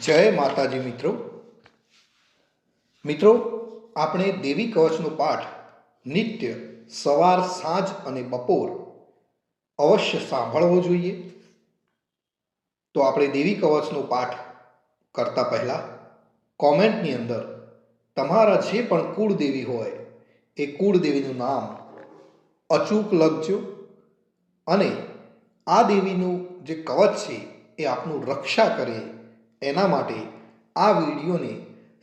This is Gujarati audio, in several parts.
જય માતાજી મિત્રો. મિત્રો, આપણે દેવી કવચનો પાઠ નિત્ય સવાર, સાંજ અને બપોર અવશ્ય સાંભળવો જોઈએ. તો આપણે દેવી કવચનો પાઠ કરતા પહેલા કોમેન્ટની અંદર તમારા જે પણ કુળદેવી હોય એ કુળદેવીનું નામ અચૂક લખજો અને આ દેવીનું જે કવચ છે એ આપનું રક્ષા કરે એના માટે આ વિડીયોને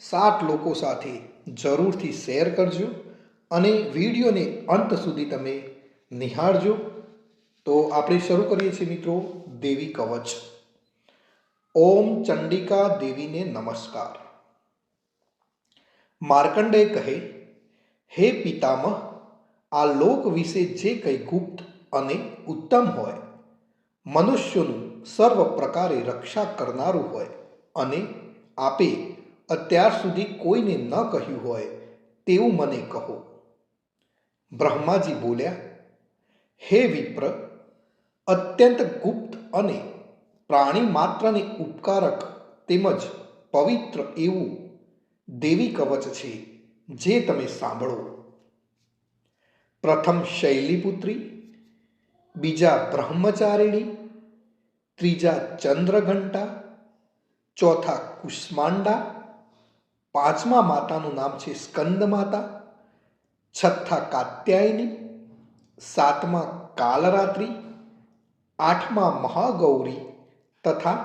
7 લોકો સાથે જરૂરથી શેર કરજો અને વિડીયોને અંત સુધી તમે નિહાળજો. તો આપણે શરૂ કરીએ છીએ મિત્રો દેવી કવચ. ઓમ ચંડિકા દેવીને નમસ્કાર. માર્કંડેય કહે, હે પિતામહ, આ લોક વિશે જે કંઈ ગુપ્ત અને ઉત્તમ હોય, મનુષ્યોનું સર્વ પ્રકારે રક્ષા કરનારું હોય અને આપે અત્યાર સુધી કોઈને ન કહ્યું હોય તેવું મને કહો. બ્રહ્માજી બોલ્યા, હે વિપ્ર, અત્યંત ગુપ્ત અને પ્રાણી માત્રને ઉપકારક તેમજ પવિત્ર એવું દેવી કવચ છે જે તમે સાંભળો. પ્રથમ શૈલીપુત્રી, બીજા બ્રહ્મચારિણી, ત્રીજા ચંદ્રઘંટા, ચોથા કુષ્માંડા, પાંચમા માતાનું નામ છે સ્કંદ માતા, છઠ્ઠા કાત્યાયની, સાતમા કાલરાત્રિ, આઠમા મહાગૌરી તથા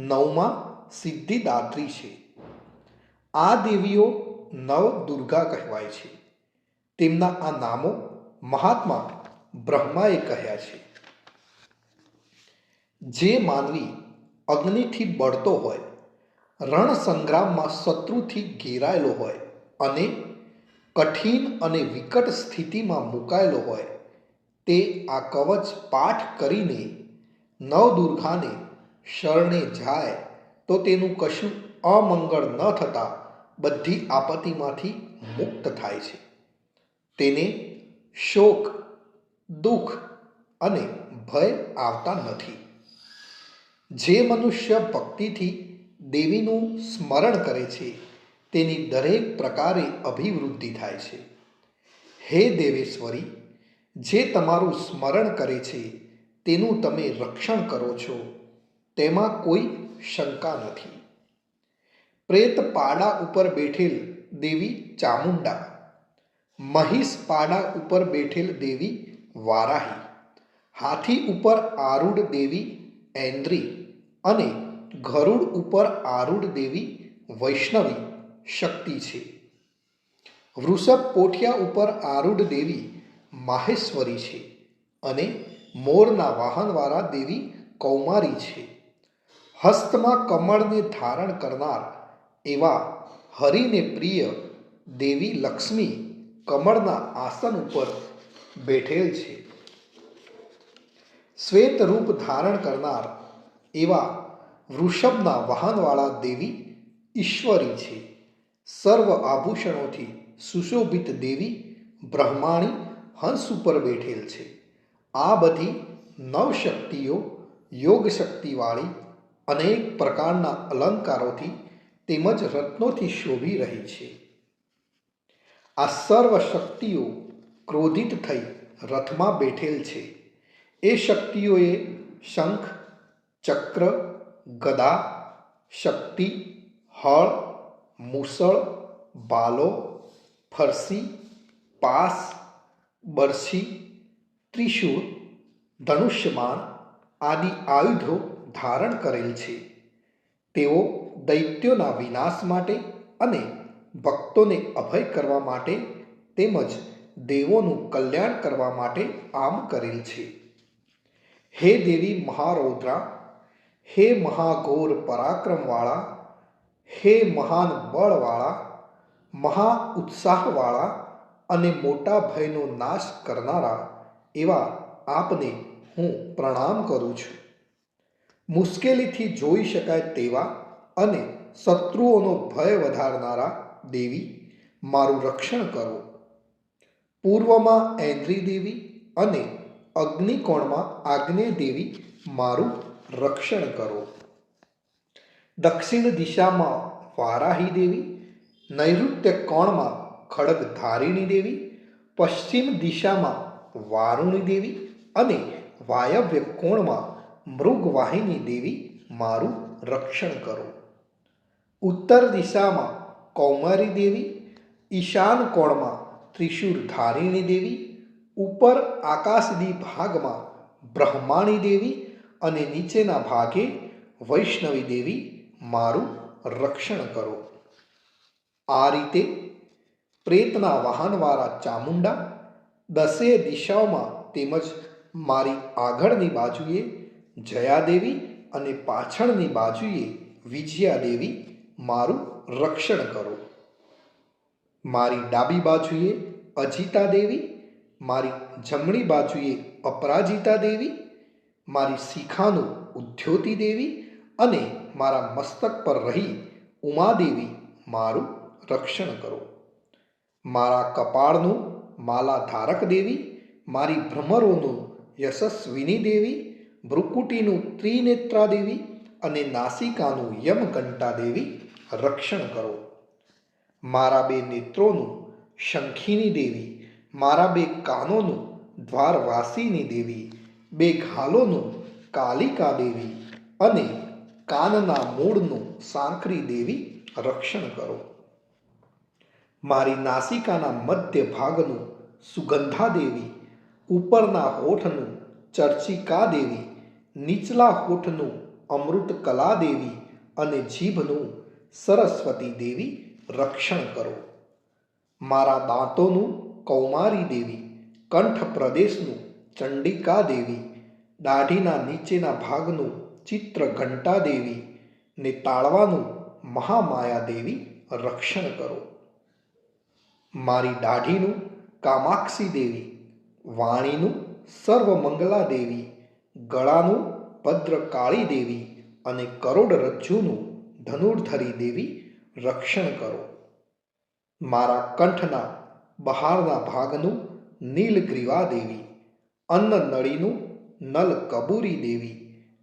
નવમા સિદ્ધિદાત્રી છે. આ દેવીઓ નવ દુર્ગા કહેવાય છે. તેમના આ નામો મહાત્મા બ્રહ્માએ કહ્યા છે. જે માનવી અગ્નિથી બળતો હોય, રણ સંગ્રામમાં શત્રુથી ઘેરાયેલો હોય અને કઠિન અને વિકટ સ્થિતિમાં મુકાયેલો હોય, તે આ કવચ પાઠ કરીને નવદુર્ગાને શરણે જાય તો તેનું કશું અમંગળ ન થતાં બધી આપત્તિમાંથી મુક્ત થાય છે. તેને શોક, દુઃખ અને ભય આવતા નથી. જે મનુષ્ય ભક્તિથી દેવીનું સ્મરણ કરે છે તેની દરેક પ્રકારે અભિવૃદ્ધિ થાય છે. હે દેવેશ્વરી, જે તમારું સ્મરણ કરે છે તેનું તમે રક્ષણ કરો છો તેમાં કોઈ શંકા નથી. પ્રેત પાડા ઉપર બેઠેલ દેવી ચામુંડા, મહિષ પાડા ઉપર બેઠેલ દેવી વારાહી, હાથી ઉપર આરૂઢ દેવી ઐન્દ્રી અને ગરુડ ઉપર આરૂઢ દેવી વૈષ્ણવી શક્તિ છે. વૃષભ પોઠિયા ઉપર આરૂઢ દેવી માહેશ્વરી છે અને મોરના વાહનવાળા દેવી કૌમારી છે. હસ્તમાં કમળને ધારણ કરનાર એવા હરિને પ્રિય દેવી લક્ષ્મી કમળના આસન ઉપર બેઠેલ છે. શ્વેત રૂપ ધારણ કરનાર એવા વૃષભના વાહનવાળા દેવી ઈશ્વરી છે. સર્વ આભૂષણોથી સુશોભિત દેવી બ્રહ્માણી હંસ ઉપર બેઠેલ છે. આ બધી નવશક્તિઓ યોગ શક્તિવાળી અનેક પ્રકારના અલંકારોથી તેમજ રત્નોથી શોભી રહી છે. આ સર્વ શક્તિઓ ક્રોધિત થઈ રથમાં બેઠેલ છે. એ શક્તિઓએ શંખ, ચક્ર, ગદા, શક્તિ, હળ, મૂસળ, બાલો, ફરસી, પાસ, બરછી, ત્રિશૂળ, ધનુષ્યમાન આદિ આયુધો ધારણ કરેલ છે. તેઓ દૈત્યોના વિનાશ માટે અને ભક્તોને અભય કરવા માટે તેમજ દેવોનું કલ્યાણ કરવા માટે આમ કરેલ છે. હે દેવી મહારૌદ્રા, હે મહાઘોર પરાક્રમવાળા, હે મહાન બળવાળા, મહા ઉત્સાહવાળા અને મોટા ભયનો નાશ કરનારા એવા આપને હું પ્રણામ કરું છું. મુશ્કેલીથી જોઈ શકાય તેવા અને શત્રુઓનો ભય વધારનારા દેવી, મારું રક્ષણ કરો. પૂર્વમાં ઐન્દ્રી દેવી અને અગ્નિકોણમાં આજ્ઞેય દેવી, મારું રક્ષણ કરો. દક્ષિણ દિશામાં વારાહી દેવી, નૈઋત્ય કોણમાં ખડગધારિણી દેવી, પશ્ચિમ દિશામાં વારુણી દેવી અને વાયવ્ય કોણમાં મૃગવાહિની દેવી મારું રક્ષણ કરો. ઉત્તર દિશામાં કૌમારી દેવી, ઈશાન કોણમાં ત્રિશૂળધારિણી દેવી, ઉપર આકાશદી ભાગમાં બ્રહ્માણી દેવી અને નીચેના ભાગે વૈષ્ણવી દેવી મારું રક્ષણ કરો. આ રીતે પ્રેતના વાહનવાળા ચામુંડા દસે દિશાઓમાં તેમજ મારી આગળની બાજુએ જયાદેવી અને પાછળની બાજુએ વિજયાદેવી મારું રક્ષણ કરો. મારી ડાબી બાજુએ અજિતા દેવી, મારી જમણી બાજુએ અપરાજિતા દેવી, મારી શિખાનું ઉદ્યોતિ દેવી અને મારા મસ્તક પર રહી ઉમાદેવી મારું રક્ષણ કરો. મારા કપાળનું માલાધારક દેવી, મારી ભ્રમરોનું યશસ્વિની દેવી, ભ્રુકુટીનું ત્રિનેત્રા દેવી અને નાસિકાનું યમઘંટા દેવી રક્ષણ કરો. મારા બે નેત્રોનું શંખિની દેવી, મારા બે કાનોનું દ્વારવાસીની દેવી, બે ઘાલોનું કાલિકા દેવી અને કાનના મૂળનું સાંકરી દેવી રક્ષણ કરો. મારી નાસિકાના મધ્ય ભાગનું સુગંધા દેવી, ઉપરના હોઠનું ચર્ચિકા દેવી, નીચલા હોઠનું અમૃતકલા દેવી અને જીભનું સરસ્વતી દેવી રક્ષણ કરો. મારા દાંતોનું કૌમારી દેવી, કંઠ પ્રદેશનું ચંડિકા દેવી, દાઢીના નીચેના ભાગનું ચિત્રઘંટા દેવી ને તાળવાનું મહામાયા દેવી રક્ષણ કરો. મારી દાઢીનું કામાક્ષી દેવી, વાણીનું સર્વમંગલા દેવી, ગળાનું ભદ્રકાળી દેવી અને કરોડરજ્જુનું ધનુર્ધરી દેવી રક્ષણ કરો. મારા કંઠના બહારના ભાગનું નીલગ્રીવા દેવી, અન્નનળીનું નલકબૂરી દેવી,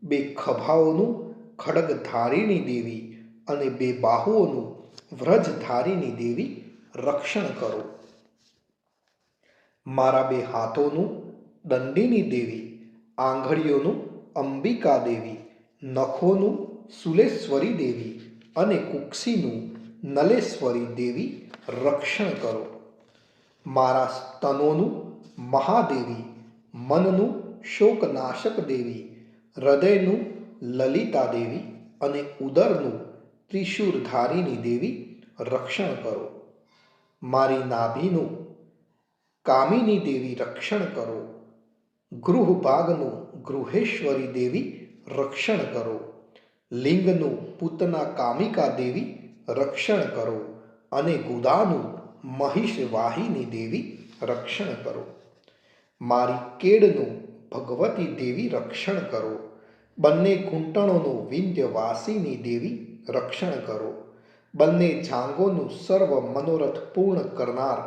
બે ખભાઓનું ખડગધારિણી દેવી અને બે બાહુઓનું વ્રજધારિણી દેવી રક્ષણ કરો. મારા બે હાથોનું દંડિની દેવી, આંગળીઓનું અંબિકા દેવી, નખોનું સુલેશ્વરી દેવી અને કુક્ષીનું નલેશ્વરી દેવી રક્ષણ કરો. મારા સ્તનોનું મહાદેવી, મનનું શોકનાશક દેવી, હૃદયનું લલિતા દેવી અને ઉદરનું ત્રિશૂળધારિણી દેવી રક્ષણ કરો. મારી નાભીનું કામિની દેવી રક્ષણ કરો. ગૃહભાગનું ગૃહેશ્વરી દેવી રક્ષણ કરો. લિંગનું પૂતના કામિકા દેવી રક્ષણ કરો અને ગુદાનું મહિષવાહિની દેવી રક્ષણ કરો. મારી કેડનું ભગવતી દેવી રક્ષણ કરો. બંને ઘૂંટણોનું વિંધ્યવાસિની દેવી રક્ષણ કરો. બંને જાંઘોનું સર્વ મનોરથ પૂર્ણ કરનાર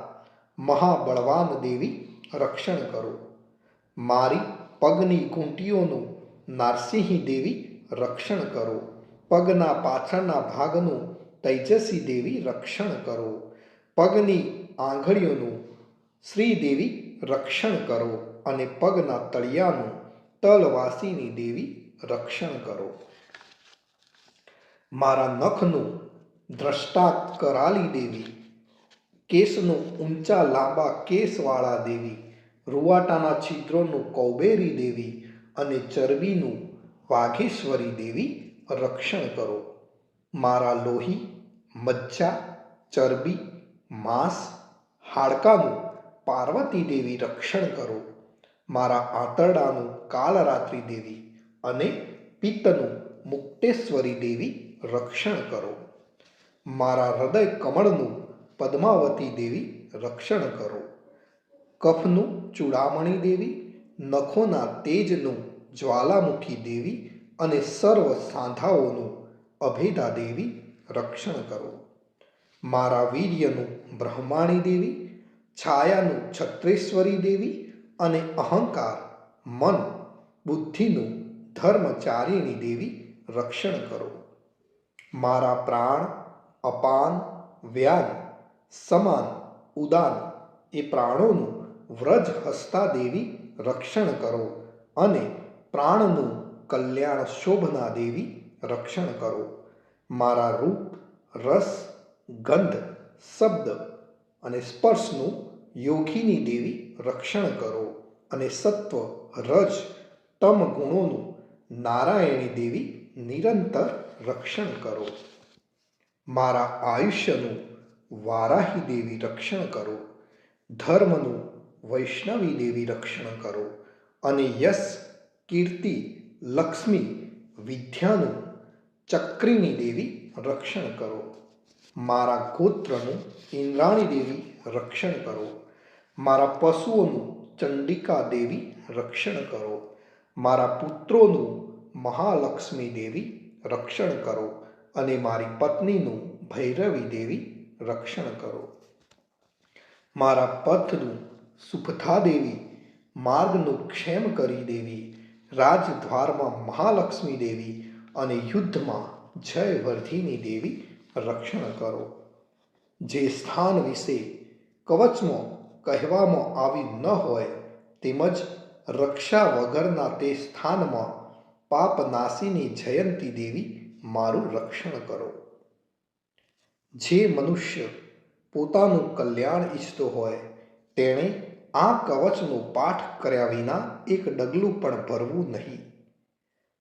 મહાબળવાન દેવી રક્ષણ કરો. મારી પગની ઘૂંટીઓનું નારસિંહી દેવી રક્ષણ કરો. પગના પાછળના ભાગનું તૈજસી દેવી રક્ષણ કરો. પગની આંગળીઓનું શ્રીદેવી રક્ષણ કરો અને પગના તળિયાનું તલવાસીની દેવી રક્ષણ કરો. મારા નખનું દ્રષ્ટા કરાલી દેવી, કેસનું ઊંચા લાંબા કેસવાળા દેવી, રૂવાટાના છિદ્રોનું કૌબેરી દેવી અને ચરબીનું વાઘેશ્વરી દેવી રક્ષણ કરો. મારા લોહી, મજ્જા, ચરબી, માંસ, હાડકાનું પાર્વતી દેવી રક્ષણ કરો. મારા આંતરડાનું કાલરાત્રિ દેવી અને પિત્તનું મુક્તેશ્વરી દેવી રક્ષણ કરો. મારા હૃદય કમળનું પદ્માવતી દેવી રક્ષણ કરો. કફનું ચૂડામણી દેવી, નખોના તેજનું જ્વાલામુખી દેવી અને સર્વ સાંધાઓનું અભેદા દેવી રક્ષણ કરો. મારા વીર્યનું બ્રહ્માણી દેવી, છાયાનું છત્રેશ્વરી દેવી અને અહંકાર, મન, બુદ્ધિનું ધર્મચારિણી દેવી રક્ષણ કરો. મારા પ્રાણ, અપાન, વ્યાન, સમાન, ઉદાન એ પ્રાણોનું વ્રજ હસ્તા દેવી રક્ષણ કરો અને પ્રાણનું કલ્યાણ શોભના દેવી રક્ષણ કરો. મારા રૂપ, રસ, ગંધ, શબ્દ અને સ્પર્શનું યોગીની દેવી રક્ષણ કરો અને સત્વ, રજ, તમ ગુણોનું નારાયણી દેવી નિરંતર રક્ષણ કરો. મારા આયુષ્યનું વારાહી દેવી રક્ષણ કરો, ધર્મનું વૈષ્ણવી દેવી રક્ષણ કરો અને યશ, કીર્તિ, લક્ષ્મી, વિદ્યાનું ચક્રીની દેવી રક્ષણ કરો. મારા ગોત્રનું ઇન્દ્રાણી દેવી રક્ષણ કરો. મારા પશુઓનું ચંડિકા દેવી રક્ષણ કરો. મારા પુત્રોનું મહાલક્ષ્મી દેવી રક્ષણ કરો અને મારી પત્નીનું ભૈરવી દેવી રક્ષણ કરો. મારા પથનું સુપથા દેવી, માર્ગનું ક્ષેમકરી દેવી, રાજદ્વારમાં મહાલક્ષ્મી દેવી અને યુદ્ધમાં જયવર્ધિની દેવી રક્ષણ કરો. જે સ્થાન વિશે કવચમાં કહેવામાં આવ્યું ન હોય તેમજ રક્ષા વગરના તે સ્થાનમાં પાપનાશીની જયંતી દેવી મારું રક્ષણ કરો. જે મનુષ્ય પોતાનું કલ્યાણ ઈચ્છતો હોય તેણે આ કવચનો પાઠ કર્યા વિના એક ડગલું પણ ભરવું નહીં.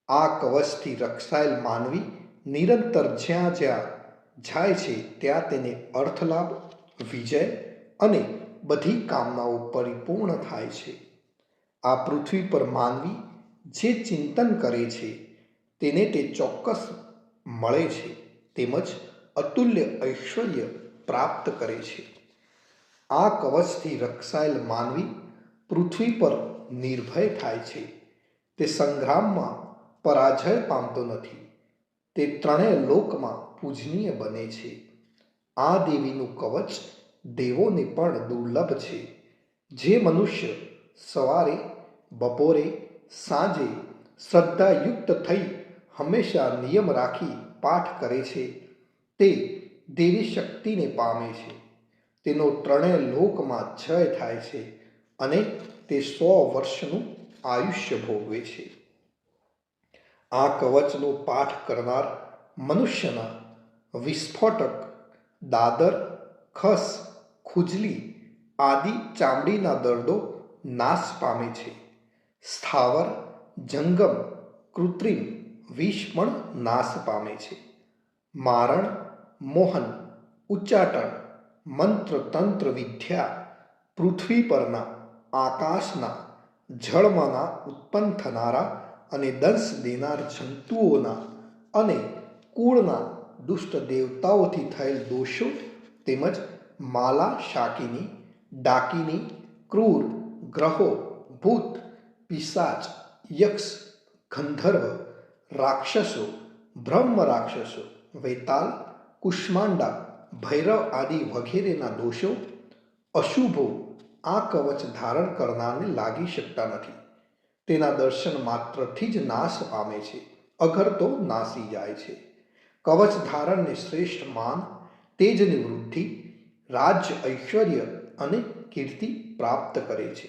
આ કવચથી રક્ષાયેલ માનવી નિરંતર જ્યાં જ્યાં જાય છે ત્યાં તેને અર્થલાભ, વિજય અને બધી કામનાઓ પરિપૂર્ણ થાય છે. આ પૃથ્વી પર માનવી જે ચિંતન કરે છે તેને તે ચોક્કસ મળે છે તેમજ અતુલ્ય ઐશ્વર્ય પ્રાપ્ત કરે છે. આ કવચથી રક્ષાયેલ માનવી પૃથ્વી પર નિર્ભય થાય છે. તે સંગ્રામમાં પરાજય પામતો નથી. તે ત્રણેય લોકમાં પૂજનીય બને છે. આ દેવીનું કવચ દેવોને પણ દુર્લભ છે. જે મનુષ્ય સવારે, બપોરે, સાંજે શ્રદ્ધાયુક્ત થઈ હંમેશા નિયમ રાખી પાઠ કરે છે તે દેવી શક્તિને પામે છે. તેનો ત્રણેય લોકમાં જય થાય છે અને તે 100 વર્ષનું આયુષ્ય ભોગવે છે. આ કવચનો પાઠ કરનાર મનુષ્યના વિસ્ફોટક, દાદર, ખસ, ખુજલી આદિ ચામડીના દર્દો નાશ પામે છે. સ્થાવર, જંગમ, કૃત્રિમ વિષ પણ નાશ પામે છે. મારણ, મોહન, ઉચ્ચાટન, મંત્ર તંત્ર વિદ્યા, પૃથ્વી પરના, આકાશના, જળમાંના ઉત્પન્ન થનારા અને દંશ દેનાર જંતુઓના અને કુળના દુષ્ટ દેવતાઓથી થયેલ દોષો તેમજ માલા, શાકિની, ડાકિની, ક્રૂર, ગ્રહો, ભૂત, પિશાચ, યક્ષ, ગંધર્વ, રાક્ષસો, બ્રહ્મ રાક્ષસો, વૈતાલ, કુષ્માંડા, ભૈરવ આદિ વગેરેના દોષો, અશુભો આ કવચ ધારણ કરનારને લાગી શકતા નથી. તેના દર્શન માત્રથી જ નાશ પામે છે, અગર તો નાસી જાય છે. કવચ ધારણને શ્રેષ્ઠ માન, તેજની વૃદ્ધિ, રાજ્ય, ઐશ્વર્ય અને કીર્તિ પ્રાપ્ત કરે છે.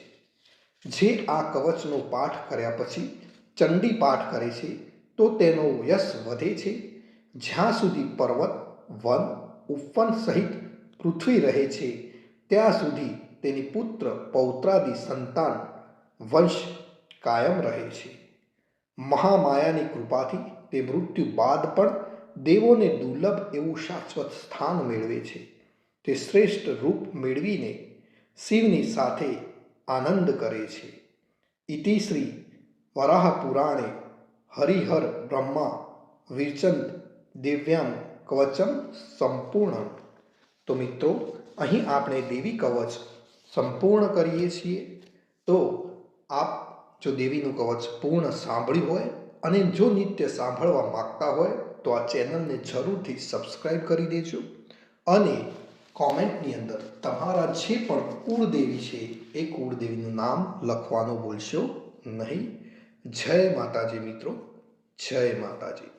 જે આ કવચનો પાઠ કર્યા પછી ચંડી પાઠ કરે છે તો તેનો યશ વધે છે. જ્યાં સુધી પર્વત, વન, ઉપવન સહિત પૃથ્વી રહે છે ત્યાં સુધી તેની પુત્ર પૌત્રાદિ સંતાન વંશ કાયમ રહે છે. મહામાયાની કૃપાથી તે મૃત્યુ બાદ પણ દેવોને દુર્લભ એવું શાશ્વત સ્થાન મેળવે છે. તે શ્રેષ્ઠ રૂપ મેળવીને શિવની સાથે આનંદ કરે છે. ઇતિ શ્રી વરાહ પુરાણે હરિહર બ્રહ્મા વિરચંદ દિવ્યામ કવચમ સંપૂર્ણ. તો મિત્રો, અહીં આપણે દેવી કવચ સંપૂર્ણ કરીએ છીએ. તો આપ જો દેવીનું કવચ પૂર્ણ સાંભળ્યું હોય અને જો નિત્ય સાંભળવા માગતા હોય તો આ ચેનલને જરૂરથી સબસ્ક્રાઈબ કરી દેજો અને કોમેન્ટની અંદર તમારા જે પણ કુળદેવી છે એ કુળદેવીનું નામ લખવાનું ભૂલશો નહીં. જય માતાજી મિત્રો, જય માતાજી.